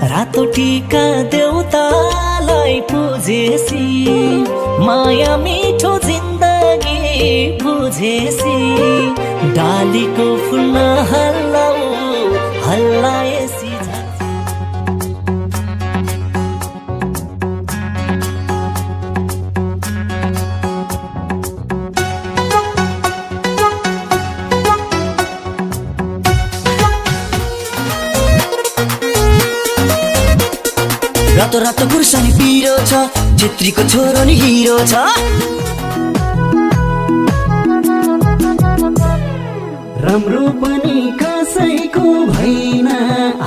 रातो टीका देउतालाई पुजेसी माया मिठो जिन्दगी बुझेसी डालीको फुल्न हल्लाएसी रातो रातो गुर्सानी पिरो छ छेत्रीको छोरो नि हिरो छ राम्रो पनि कसैको भएन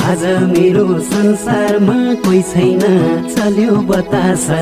आज मेरो संसारमा कोही छैन चल्यो बतासा